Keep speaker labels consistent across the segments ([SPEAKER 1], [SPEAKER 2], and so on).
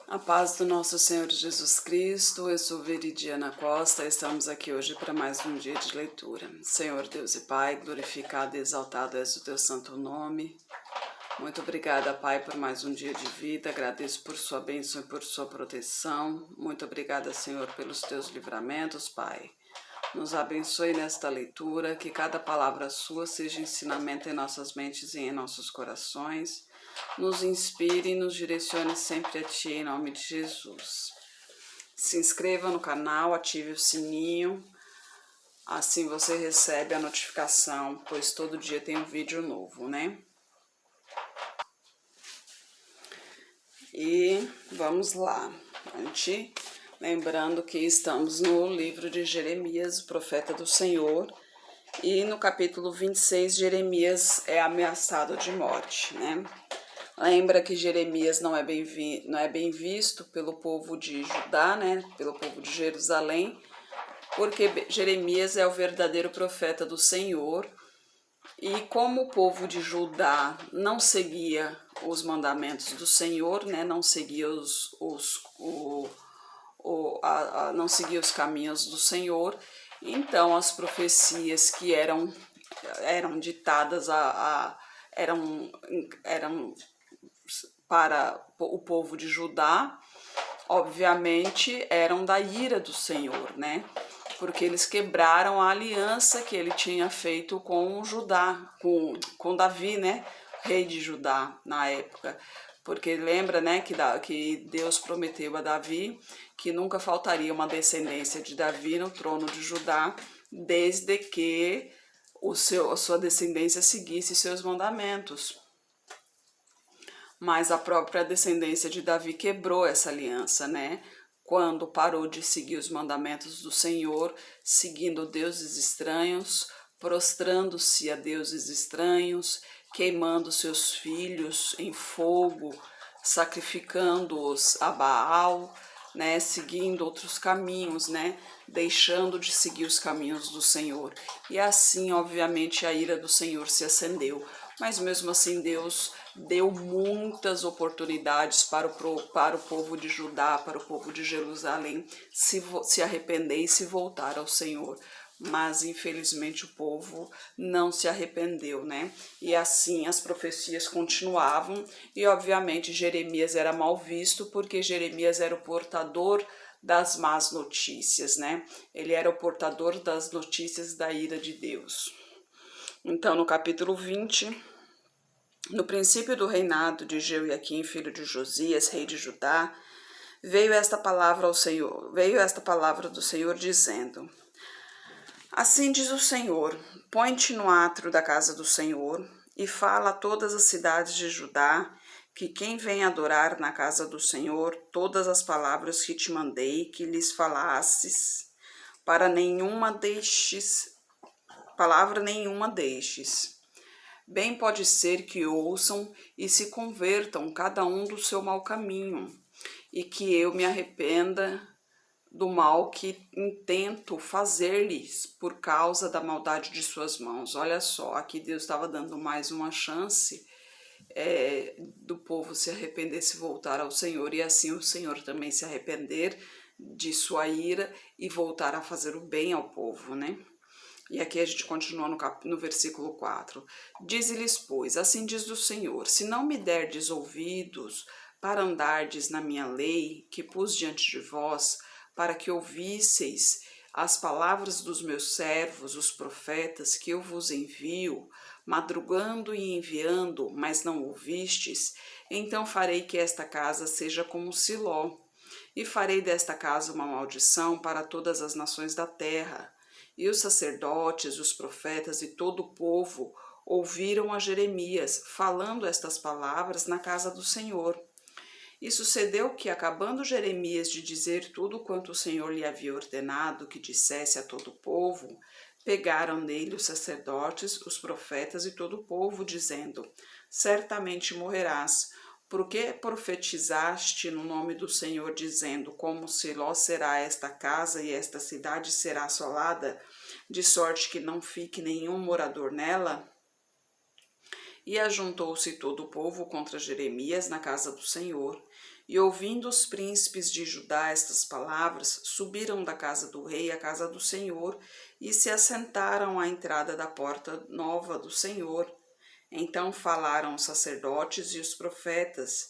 [SPEAKER 1] A paz do nosso Senhor Jesus Cristo, eu sou Veridiana Costa, estamos aqui hoje para mais um dia de leitura. Senhor Deus e Pai, glorificado e exaltado és o teu santo nome. Muito obrigada, Pai, por mais um dia de vida, agradeço por sua bênção e por sua proteção. Muito obrigada, Senhor, pelos teus livramentos, Pai. Nos abençoe nesta leitura, que cada palavra sua seja ensinamento em nossas mentes e em nossos corações. Nos inspire e nos direcione sempre a Ti, em nome de Jesus. Se inscreva no canal, ative o sininho, assim você recebe a notificação, pois todo dia tem um vídeo novo, né? E vamos lá, lembrando que estamos no livro de Jeremias, o profeta do Senhor, e no capítulo 26, Jeremias é ameaçado de morte, né? Lembra que Jeremias não é bem visto pelo povo de Judá, né? Pelo povo de Jerusalém, porque Jeremias é o verdadeiro profeta do Senhor. E como o povo de Judá não seguia os mandamentos do Senhor, né? Não seguia não seguia os caminhos do Senhor, então as profecias que eram ditadas eram para o povo de Judá, obviamente eram da ira do Senhor, né? Porque eles quebraram a aliança que ele tinha feito com Judá, com Davi, né? Rei de Judá na época. Porque lembra, né, que Deus prometeu a Davi que nunca faltaria uma descendência de Davi no trono de Judá, desde que a sua descendência seguisse seus mandamentos. Mas a própria descendência de Davi quebrou essa aliança, né? Quando parou de seguir os mandamentos do Senhor, seguindo deuses estranhos, prostrando-se a deuses estranhos, queimando seus filhos em fogo, sacrificando-os a Baal, né? Seguindo outros caminhos, né? Deixando de seguir os caminhos do Senhor. E assim, obviamente, a ira do Senhor se acendeu. Mas mesmo assim Deus deu muitas oportunidades para o povo de Judá, para o povo de Jerusalém se arrepender e se voltar ao Senhor. Mas infelizmente o povo não se arrependeu, né? E assim as profecias continuavam e obviamente Jeremias era mal visto porque Jeremias era o portador das más notícias, né? Ele era o portador das notícias da ira de Deus. Então, no capítulo 20, no princípio do reinado de Jeoiaquim, filho de Josias, rei de Judá, veio esta palavra do Senhor dizendo: Assim diz o Senhor: põe-te no átrio da casa do Senhor e fala a todas as cidades de Judá que quem vem adorar na casa do Senhor, todas as palavras que te mandei que lhes falasses, palavra nenhuma deixes. Bem pode ser que ouçam e se convertam cada um do seu mau caminho, e que eu me arrependa do mal que intento fazer-lhes por causa da maldade de suas mãos. Olha só, aqui Deus estava dando mais uma chance do povo se arrepender, se voltar ao Senhor, e assim o Senhor também se arrepender de sua ira e voltar a fazer o bem ao povo, né? E aqui a gente continua no versículo 4. Dize-lhes, pois, assim diz o Senhor, se não me derdes ouvidos para andardes na minha lei, que pus diante de vós, para que ouvisseis as palavras dos meus servos, os profetas, que eu vos envio, madrugando e enviando, mas não ouvistes, então farei que esta casa seja como Siló, e farei desta casa uma maldição para todas as nações da terra. E os sacerdotes, os profetas e todo o povo ouviram a Jeremias falando estas palavras na casa do Senhor. E sucedeu que, acabando Jeremias de dizer tudo quanto o Senhor lhe havia ordenado que dissesse a todo o povo, pegaram nele os sacerdotes, os profetas e todo o povo, dizendo: certamente morrerás, porque profetizaste no nome do Senhor, dizendo: como Siló será esta casa e esta cidade será assolada, de sorte que não fique nenhum morador nela? E ajuntou-se todo o povo contra Jeremias na casa do Senhor. E ouvindo os príncipes de Judá estas palavras, subiram da casa do rei à casa do Senhor e se assentaram à entrada da porta nova do Senhor. Então falaram os sacerdotes e os profetas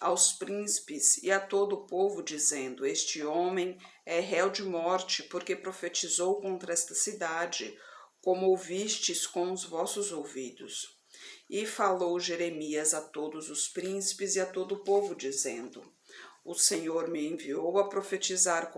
[SPEAKER 1] aos príncipes e a todo o povo, dizendo: Este homem é réu de morte, porque profetizou contra esta cidade, como ouvistes com os vossos ouvidos. E falou Jeremias a todos os príncipes e a todo o povo, dizendo: O Senhor me enviou a profetizar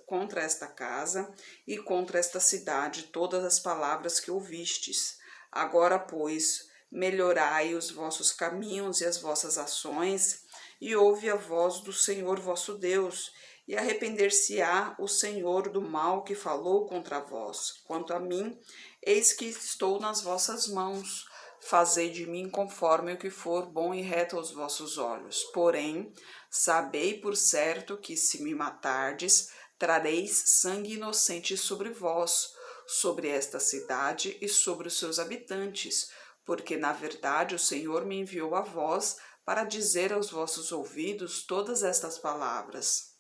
[SPEAKER 1] contra esta casa e contra esta cidade todas as palavras que ouvistes. Agora, pois, melhorai os vossos caminhos e as vossas ações, e ouve a voz do Senhor vosso Deus, e arrepender-se-á o Senhor do mal que falou contra vós. Quanto a mim, eis que estou nas vossas mãos. Fazei de mim conforme o que for bom e reto aos vossos olhos. Porém, sabei por certo que, se me matardes, trareis sangue inocente sobre vós, sobre esta cidade e sobre os seus habitantes, porque, na verdade, o Senhor me enviou a vós para dizer aos vossos ouvidos todas estas palavras.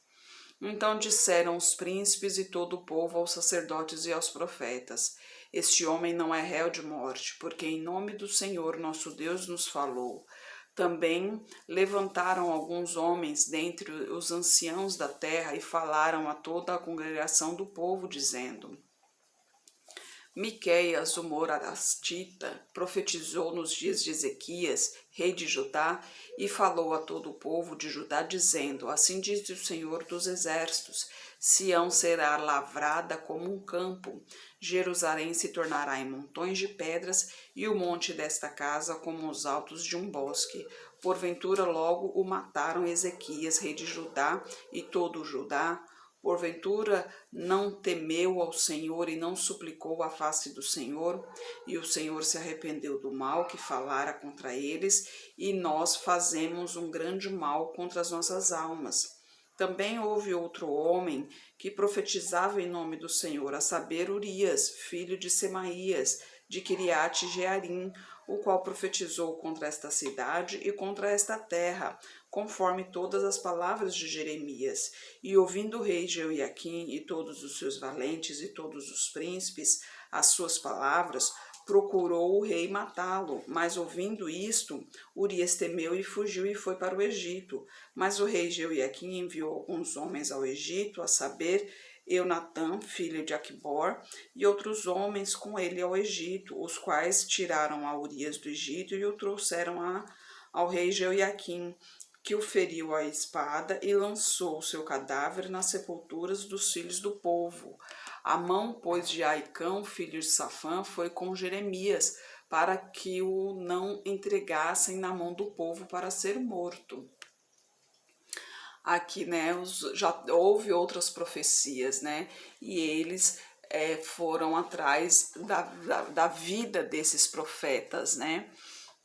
[SPEAKER 1] Então disseram os príncipes e todo o povo aos sacerdotes e aos profetas: Este homem não é réu de morte, porque em nome do Senhor nosso Deus nos falou. Também levantaram alguns homens dentre os anciãos da terra e falaram a toda a congregação do povo, dizendo: Miqueias, o morarastita, profetizou nos dias de Ezequias, rei de Judá, e falou a todo o povo de Judá, dizendo: Assim diz o Senhor dos exércitos: Sião será lavrada como um campo, Jerusalém se tornará em montões de pedras, e o monte desta casa como os altos de um bosque. Porventura logo o mataram Ezequias, rei de Judá, e todo o Judá. Porventura não temeu ao Senhor e não suplicou a face do Senhor, e o Senhor se arrependeu do mal que falara contra eles, e nós fazemos um grande mal contra as nossas almas. Também houve outro homem que profetizava em nome do Senhor, a saber, Urias, filho de Semaías, de Quiriate Jearim, o qual profetizou contra esta cidade e contra esta terra, conforme todas as palavras de Jeremias. E ouvindo o rei Jeoiaquim e todos os seus valentes e todos os príncipes as suas palavras, procurou o rei matá-lo. Mas ouvindo isto, Urias temeu e fugiu e foi para o Egito. Mas o rei Jeoiaquim enviou alguns homens ao Egito, a saber, Eunatã, filho de Aquibor, e outros homens com ele ao Egito, os quais tiraram a Urias do Egito e o trouxeram ao rei Jeoiaquim, que o feriu à espada e lançou o seu cadáver nas sepulturas dos filhos do povo. A mão, pois, de Aicão, filho de Safã, foi com Jeremias, para que o não entregassem na mão do povo para ser morto. Aqui, né, já houve outras profecias, né, e eles foram atrás da vida desses profetas, né.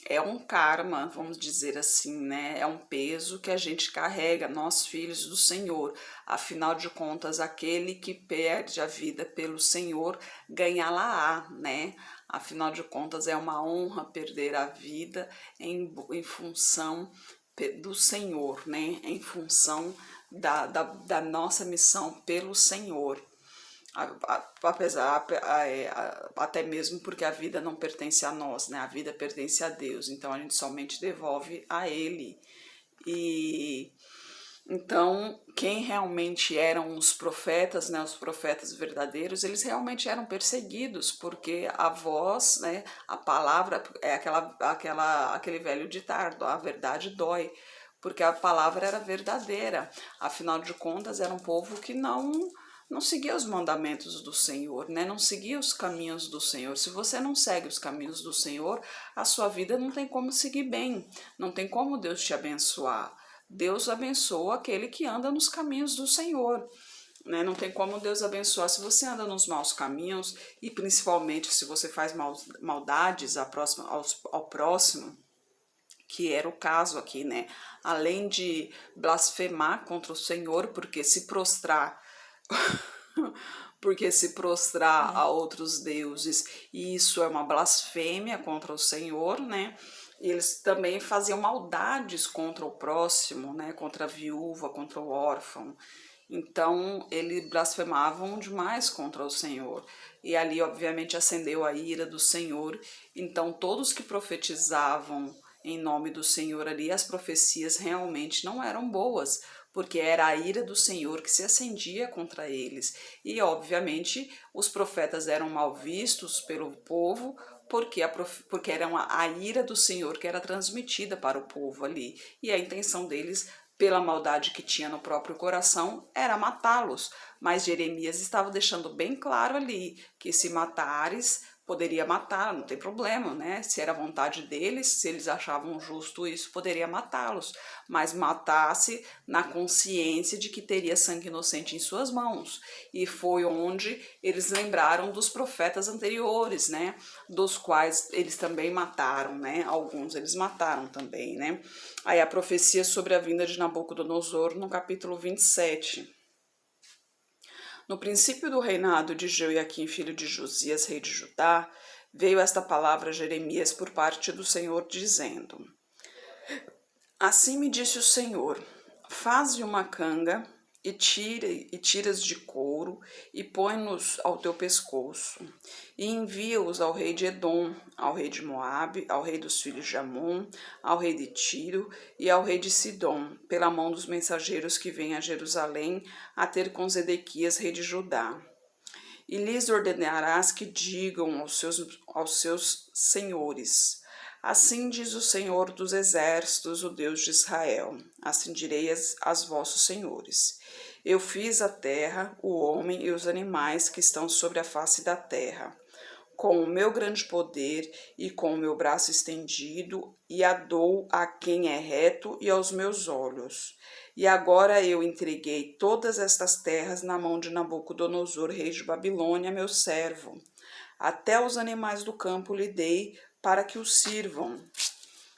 [SPEAKER 1] É um karma, vamos dizer assim, né, é um peso que a gente carrega, nós filhos do Senhor. Afinal de contas, aquele que perde a vida pelo Senhor, ganhá-la-á, né. Afinal de contas, é uma honra perder a vida em função do Senhor, né? Em função da nossa missão pelo Senhor. Apesar, até mesmo porque a vida não pertence a nós, né? A vida pertence a Deus, então a gente somente devolve a Ele. E então, quem realmente eram os profetas, né, os profetas verdadeiros, eles realmente eram perseguidos, porque a voz, né, a palavra é aquele velho ditado: a verdade dói, porque a palavra era verdadeira. Afinal de contas, era um povo que não seguia os mandamentos do Senhor, né? Não seguia os caminhos do Senhor. Se você não segue os caminhos do Senhor, a sua vida não tem como seguir bem, não tem como Deus te abençoar. Deus abençoa aquele que anda nos caminhos do Senhor, né? Não tem como Deus abençoar se você anda nos maus caminhos e principalmente se você faz maldades ao próximo, que era o caso aqui, né? Além de blasfemar contra o Senhor, porque se prostrar a outros deuses, e isso é uma blasfêmia contra o Senhor, né? E eles também faziam maldades contra o próximo, né? Contra a viúva, contra o órfão. Então, eles blasfemavam demais contra o Senhor. E ali, obviamente, acendeu a ira do Senhor. Então, todos que profetizavam em nome do Senhor ali, as profecias realmente não eram boas, porque era a ira do Senhor que se acendia contra eles. E, obviamente, os profetas eram mal vistos pelo povo, porque era a ira do Senhor que era transmitida para o povo ali. E a intenção deles, pela maldade que tinha no próprio coração, era matá-los. Mas Jeremias estava deixando bem claro ali que se matares, poderia matar, não tem problema, né? Se era vontade deles, se eles achavam justo isso, poderia matá-los. Mas matasse na consciência de que teria sangue inocente em suas mãos. E foi onde eles lembraram dos profetas anteriores, né? Dos quais eles também mataram, né? Alguns eles mataram também, né? Aí a profecia sobre a vinda de Nabucodonosor no capítulo 27. No princípio do reinado de Joiaquim, filho de Josias, rei de Judá, veio esta palavra a Jeremias por parte do Senhor, dizendo: Assim me disse o Senhor, faze uma canga e tiras de couro e põe-nos ao teu pescoço e envia-os ao rei de Edom, ao rei de Moabe, ao rei dos filhos de Amon, ao rei de Tiro e ao rei de Sidom, pela mão dos mensageiros que vêm a Jerusalém a ter com Zedequias, rei de Judá. E lhes ordenarás que digam aos seus senhores: Assim diz o Senhor dos exércitos, o Deus de Israel. Assim direi aos vossos senhores: Eu fiz a terra, o homem e os animais que estão sobre a face da terra, com o meu grande poder e com o meu braço estendido, e a dou a quem é reto e aos meus olhos. E agora eu entreguei todas estas terras na mão de Nabucodonosor, rei de Babilônia, meu servo. Até os animais do campo lhe dei para que o sirvam.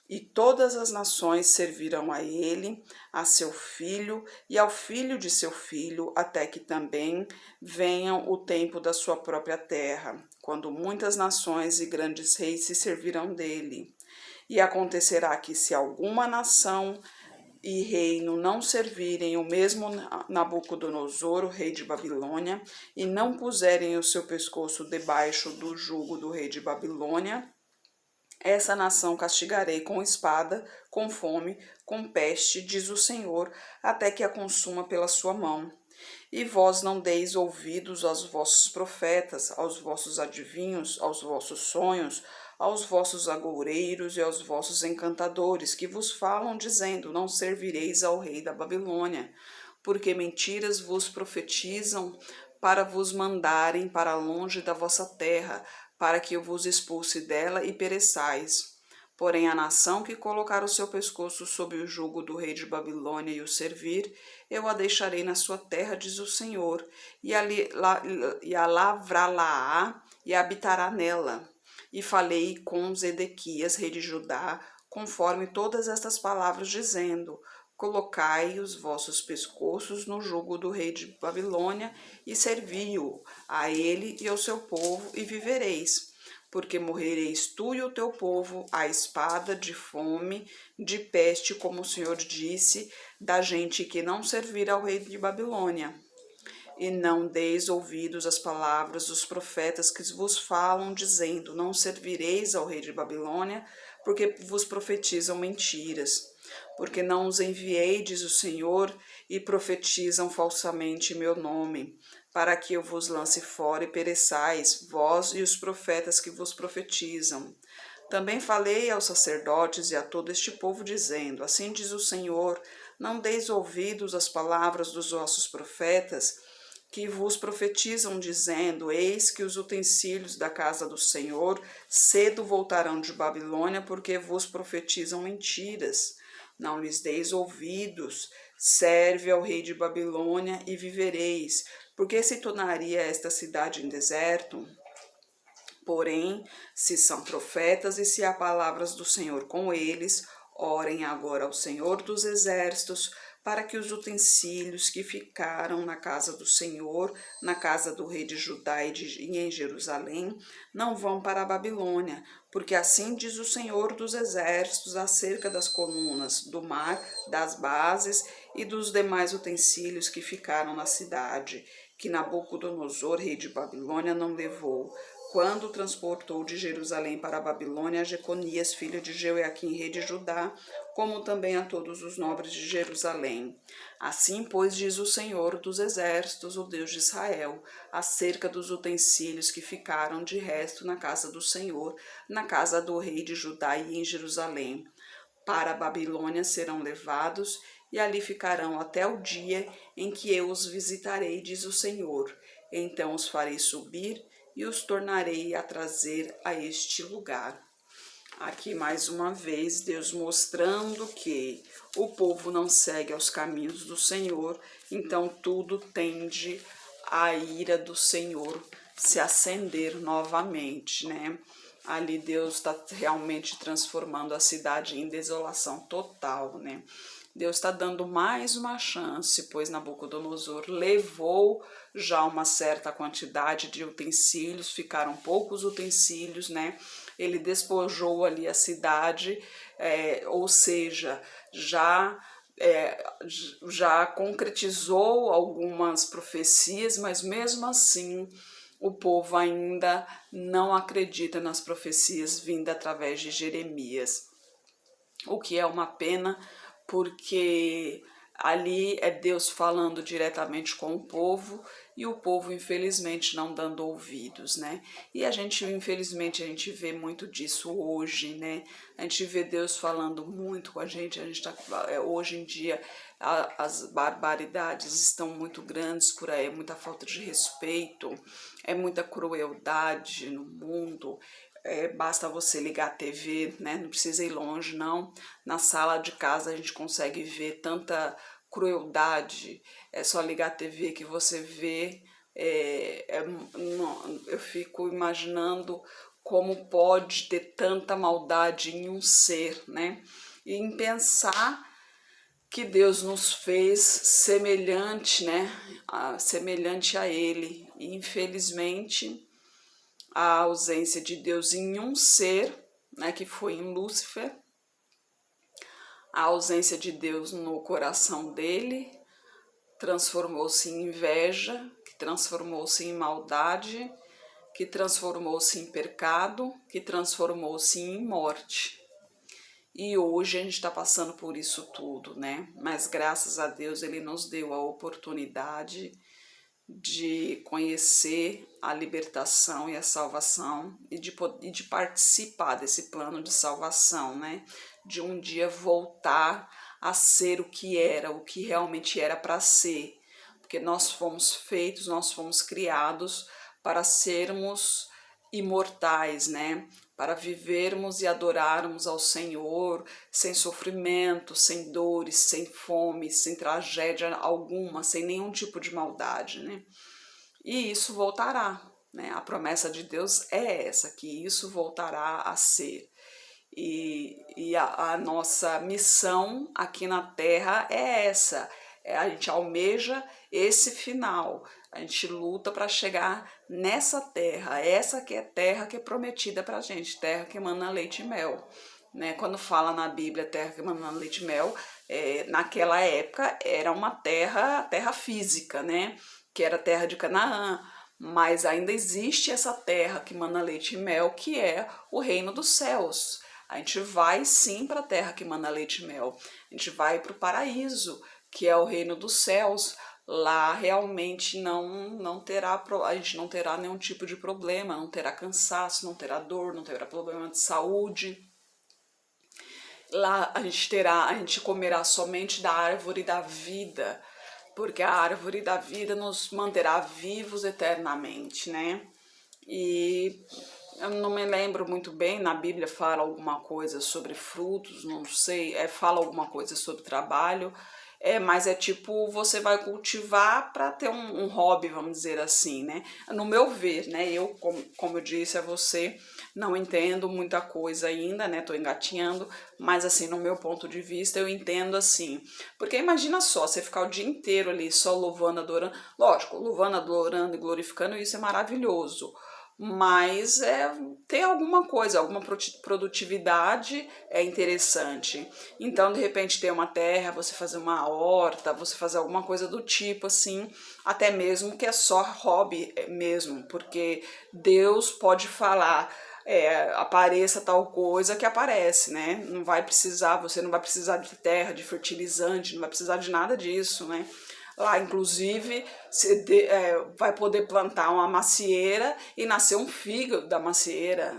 [SPEAKER 1] E todas as nações servirão a ele, a seu filho e ao filho de seu filho, até que também venham o tempo da sua própria terra, quando muitas nações e grandes reis se servirão dele. E acontecerá que, se alguma nação e reino não servirem o mesmo Nabucodonosor, o rei de Babilônia, e não puserem o seu pescoço debaixo do jugo do rei de Babilônia, essa nação castigarei com espada, com fome, com peste, diz o Senhor, até que a consuma pela sua mão. E vós não deis ouvidos aos vossos profetas, aos vossos adivinhos, aos vossos sonhos, aos vossos agoureiros e aos vossos encantadores, que vos falam, dizendo: Não servireis ao rei da Babilônia, porque mentiras vos profetizam para vos mandarem para longe da vossa terra, para que eu vos expulse dela e pereçais. Porém, a nação que colocar o seu pescoço sob o jugo do rei de Babilônia e o servir, eu a deixarei na sua terra, diz o Senhor, e a lavrá-la-á e habitará nela. E falei com Zedequias, rei de Judá, conforme todas estas palavras, dizendo: Colocai os vossos pescoços no jugo do rei de Babilônia e servi-o, a ele e ao seu povo, e vivereis. Porque morrereis tu e o teu povo à espada, de fome, de peste, como o Senhor disse, da gente que não servir ao rei de Babilônia. E não deis ouvidos às palavras dos profetas que vos falam, dizendo: Não servireis ao rei de Babilônia, porque vos profetizam mentiras. Porque não os enviei, diz o Senhor, e profetizam falsamente meu nome, para que eu vos lance fora e pereçais, vós e os profetas que vos profetizam. Também falei aos sacerdotes e a todo este povo, dizendo: Assim diz o Senhor, não deis ouvidos às palavras dos vossos profetas, que vos profetizam, dizendo: Eis que os utensílios da casa do Senhor cedo voltarão de Babilônia, porque vos profetizam mentiras. Não lhes deis ouvidos, serve ao rei de Babilônia e vivereis, porque se tornaria esta cidade em deserto? Porém, se são profetas e se há palavras do Senhor com eles, Orem agora ao Senhor dos Exércitos, para que os utensílios que ficaram na casa do Senhor, na casa do rei de Judá e em Jerusalém, não vão para a Babilônia, porque assim diz o Senhor dos Exércitos acerca das colunas do mar, das bases e dos demais utensílios que ficaram na cidade, que Nabucodonosor, rei de Babilônia, não levou, quando transportou de Jerusalém para a Babilônia a Jeconias, filho de Jeoaquim, rei de Judá, como também a todos os nobres de Jerusalém. Assim, pois, diz o Senhor dos Exércitos, o Deus de Israel, acerca dos utensílios que ficaram de resto na casa do Senhor, na casa do rei de Judá e em Jerusalém. Para a Babilônia serão levados, e ali ficarão até o dia em que eu os visitarei, diz o Senhor. Então os farei subir e os tornarei a trazer a este lugar. Aqui mais uma vez Deus mostrando que o povo não segue aos caminhos do Senhor, então tudo tende a ira do Senhor se acender novamente, né? Ali Deus está realmente transformando a cidade em desolação total, né? Deus está dando mais uma chance, pois Nabucodonosor levou já uma certa quantidade de utensílios, ficaram poucos utensílios, né? Ele despojou ali a cidade, ou seja, já concretizou algumas profecias, mas mesmo assim o povo ainda não acredita nas profecias vindas através de Jeremias, o que é uma pena, porque ali é Deus falando diretamente com o povo e o povo infelizmente não dando ouvidos, né? E infelizmente a gente vê muito disso hoje, né? A gente vê Deus falando muito com a gente tá, hoje em dia as barbaridades estão muito grandes por aí, é muita falta de respeito, é muita crueldade no mundo. Basta você ligar a TV, né? Não precisa ir longe, não. Na sala de casa a gente consegue ver tanta crueldade. É só ligar a TV que você vê. Eu fico imaginando como pode ter tanta maldade em um ser, né? E em pensar que Deus nos fez semelhante, né? Semelhante a Ele. E infelizmente a ausência de Deus em um ser, né, que foi em Lúcifer, a ausência de Deus no coração dele transformou-se em inveja, que transformou-se em maldade, que transformou-se em pecado, que transformou-se em morte. E hoje a gente está passando por isso tudo, né? Mas graças a Deus ele nos deu a oportunidade de conhecer a libertação e a salvação e de participar desse plano de salvação, né? De um dia voltar a ser o que realmente era para ser, porque nós fomos feitos, nós fomos criados para sermos imortais, né? Para vivermos e adorarmos ao Senhor sem sofrimento, sem dores, sem fome, sem tragédia alguma, sem nenhum tipo de maldade, né? E isso voltará, né? A promessa de Deus é essa, que isso voltará a ser. E a nossa missão aqui na Terra é essa, a gente almeja esse final, a gente luta para chegar nessa terra, essa que é terra que é prometida para a gente, terra que emana leite e mel. Né? Quando fala na Bíblia terra que emana leite e mel, naquela época era uma terra física, né? Que era a terra de Canaã, mas ainda existe essa terra que emana leite e mel, que é o reino dos céus. A gente vai sim para a terra que emana leite e mel, a gente vai para o paraíso, que é o reino dos céus. Lá realmente a gente não terá nenhum tipo de problema, não terá cansaço, não terá dor, não terá problema de saúde. Lá a gente comerá somente da árvore da vida, porque a árvore da vida nos manterá vivos eternamente, né? E eu não me lembro muito bem, na Bíblia fala alguma coisa sobre frutos, não sei, fala alguma coisa sobre trabalho, mas é tipo, você vai cultivar para ter um hobby, vamos dizer assim, né? No meu ver, né? Eu, como eu disse a você, não entendo muita coisa ainda, né? Tô engatinhando, mas assim, no meu ponto de vista, eu entendo assim. Porque imagina só, você ficar o dia inteiro ali só louvando, adorando. Lógico, louvando, adorando e glorificando, isso é maravilhoso. Mas ter alguma coisa, alguma produtividade é interessante. Então, de repente, ter uma terra, você fazer uma horta, você fazer alguma coisa do tipo assim, até mesmo que é só hobby mesmo, porque Deus pode falar, apareça tal coisa que aparece, né? Não vai precisar, você não vai precisar de terra, de fertilizante, não vai precisar de nada disso, né? Lá, inclusive, vai poder plantar uma macieira e nascer um fígado da macieira.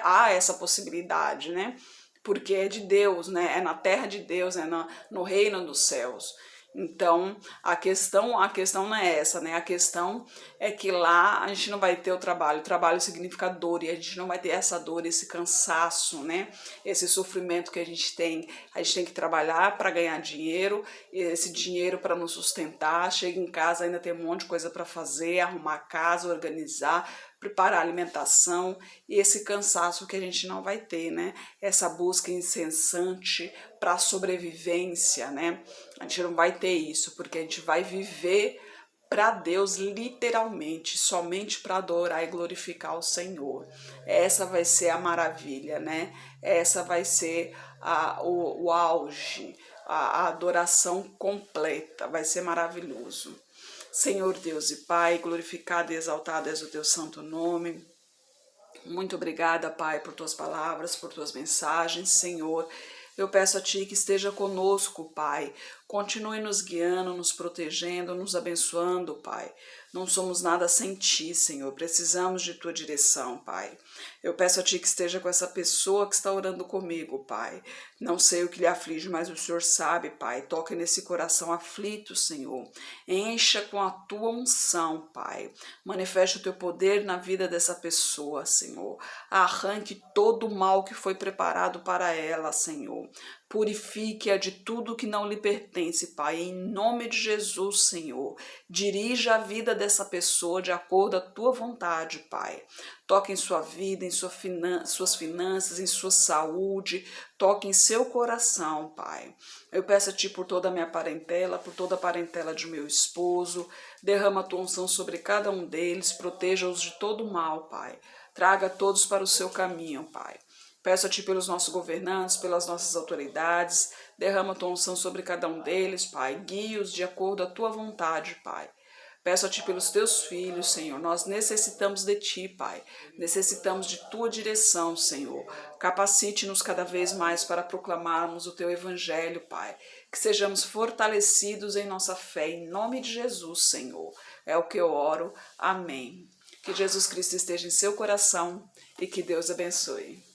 [SPEAKER 1] Há essa possibilidade, né? Porque é de Deus, né? É na terra de Deus, é no reino dos céus. Então, a questão não é essa, né? A questão é que lá a gente não vai ter o trabalho significa dor, e a gente não vai ter essa dor, esse cansaço, né? Esse sofrimento que a gente tem que trabalhar para ganhar dinheiro, esse dinheiro para nos sustentar, chega em casa ainda tem um monte de coisa para fazer, arrumar a casa, organizar, preparar a alimentação, e esse cansaço que a gente não vai ter, né? Essa busca incessante para a sobrevivência, né? A gente não vai ter isso, porque a gente vai viver para Deus literalmente, somente para adorar e glorificar o Senhor. Essa vai ser a maravilha, né? Essa vai ser o auge, a adoração completa, vai ser maravilhoso. Senhor Deus e Pai, glorificado e exaltado és o teu santo nome. Muito obrigada, Pai, por tuas palavras, por tuas mensagens, Senhor. Eu peço a Ti que esteja conosco, Pai. Continue nos guiando, nos protegendo, nos abençoando, Pai. Não somos nada sem Ti, Senhor. Precisamos de Tua direção, Pai. Eu peço a Ti que esteja com essa pessoa que está orando comigo, Pai. Não sei o que lhe aflige, mas o Senhor sabe, Pai. Toque nesse coração aflito, Senhor. Encha com a Tua unção, Pai. Manifeste o Teu poder na vida dessa pessoa, Senhor. Arranque todo o mal que foi preparado para ela, Senhor. Purifique-a de tudo que não lhe pertence, Pai, em nome de Jesus, Senhor. Dirija a vida dessa pessoa de acordo à Tua vontade, Pai. Toque em sua vida, em suas finanças, em sua saúde, toque em seu coração, Pai. Eu peço a Ti por toda a minha parentela, por toda a parentela de meu esposo, derrama a Tua unção sobre cada um deles, proteja-os de todo mal, Pai. Traga todos para o seu caminho, Pai. Peço a Ti pelos nossos governantes, pelas nossas autoridades, derrama a Tua unção sobre cada um deles, Pai, guie-os de acordo à Tua vontade, Pai. Peço a Ti pelos Teus filhos, Senhor, nós necessitamos de Ti, Pai, necessitamos de Tua direção, Senhor. Capacite-nos cada vez mais para proclamarmos o Teu Evangelho, Pai, que sejamos fortalecidos em nossa fé, em nome de Jesus, Senhor. É o que eu oro, amém. Que Jesus Cristo esteja em seu coração e que Deus abençoe.